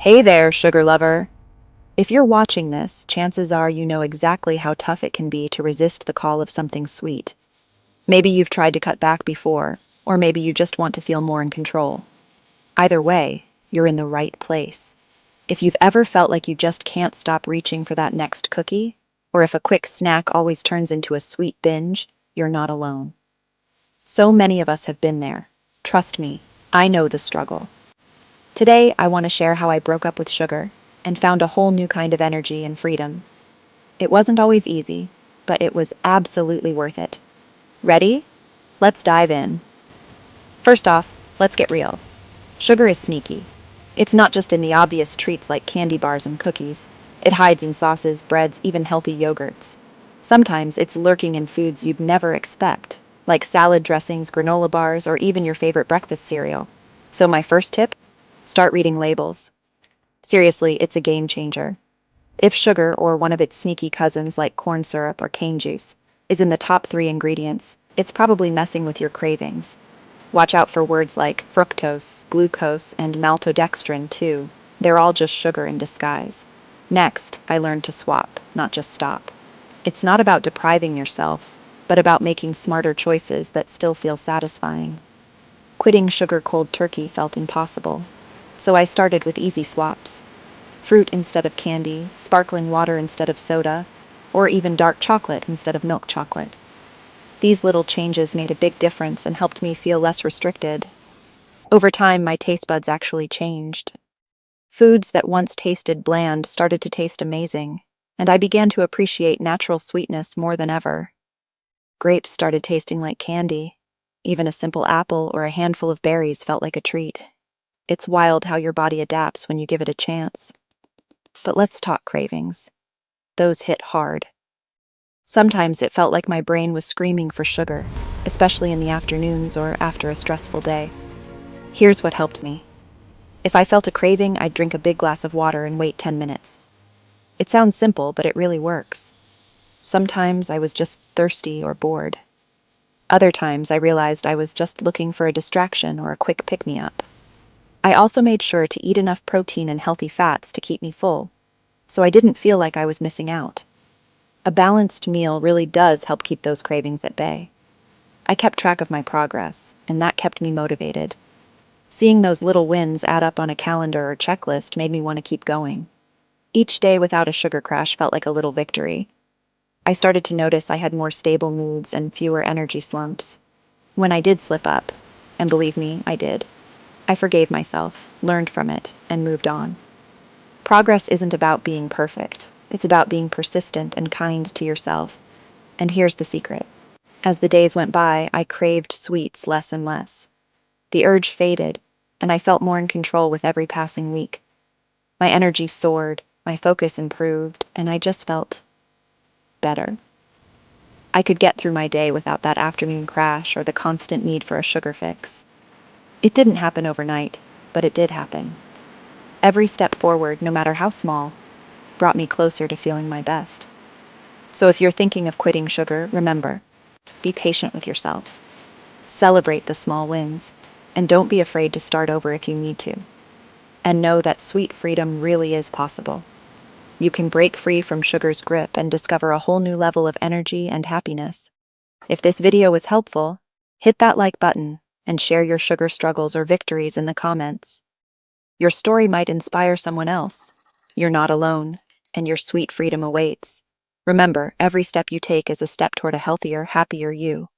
Hey there, sugar lover. If you're watching this, chances are you know exactly how tough it can be to resist the call of something sweet. Maybe you've tried to cut back before, or maybe you just want to feel more in control. Either way, you're in the right place. If you've ever felt like you just can't stop reaching for that next cookie, or if a quick snack always turns into a sweet binge, you're not alone. So many of us have been there. Trust me, I know the struggle. Today, I want to share how I broke up with sugar and found a whole new kind of energy and freedom. It wasn't always easy, but it was absolutely worth it. Ready? Let's dive in. First off, let's get real. Sugar is sneaky. It's not just in the obvious treats like candy bars and cookies. It hides in sauces, breads, even healthy yogurts. Sometimes it's lurking in foods you'd never expect, like salad dressings, granola bars, or even your favorite breakfast cereal. So my first tip? Start reading labels. Seriously, it's a game changer. If sugar, or one of its sneaky cousins like corn syrup or cane juice, is in the top three ingredients, it's probably messing with your cravings. Watch out for words like fructose, glucose, and maltodextrin, too. They're all just sugar in disguise. Next, I learned to swap, not just stop. It's not about depriving yourself, but about making smarter choices that still feel satisfying. Quitting sugar cold turkey felt impossible. So I started with easy swaps. Fruit instead of candy, sparkling water instead of soda, or even dark chocolate instead of milk chocolate. These little changes made a big difference and helped me feel less restricted. Over time, my taste buds actually changed. Foods that once tasted bland started to taste amazing, and I began to appreciate natural sweetness more than ever. Grapes started tasting like candy. Even a simple apple or a handful of berries felt like a treat. It's wild how your body adapts when you give it a chance. But let's talk cravings. Those hit hard. Sometimes it felt like my brain was screaming for sugar, especially in the afternoons or after a stressful day. Here's what helped me. If I felt a craving, I'd drink a big glass of water and wait 10 minutes. It sounds simple, but it really works. Sometimes I was just thirsty or bored. Other times I realized I was just looking for a distraction or a quick pick-me-up. I also made sure to eat enough protein and healthy fats to keep me full, so I didn't feel like I was missing out. A balanced meal really does help keep those cravings at bay. I kept track of my progress, and that kept me motivated. Seeing those little wins add up on a calendar or checklist made me want to keep going. Each day without a sugar crash felt like a little victory. I started to notice I had more stable moods and fewer energy slumps. When I did slip up, and believe me, I did, I forgave myself, learned from it, and moved on. Progress isn't about being perfect. It's about being persistent and kind to yourself. And here's the secret. As the days went by, I craved sweets less and less. The urge faded, and I felt more in control with every passing week. My energy soared, my focus improved, and I just felt better. I could get through my day without that afternoon crash or the constant need for a sugar fix. It didn't happen overnight, but it did happen. Every step forward, no matter how small, brought me closer to feeling my best. So if you're thinking of quitting sugar, remember, be patient with yourself. Celebrate the small wins, and don't be afraid to start over if you need to. And know that sweet freedom really is possible. You can break free from sugar's grip and discover a whole new level of energy and happiness. If this video was helpful, hit that like button and share your sugar struggles or victories in the comments. Your story might inspire someone else. You're not alone, and your sweet freedom awaits. Remember, every step you take is a step toward a healthier, happier you.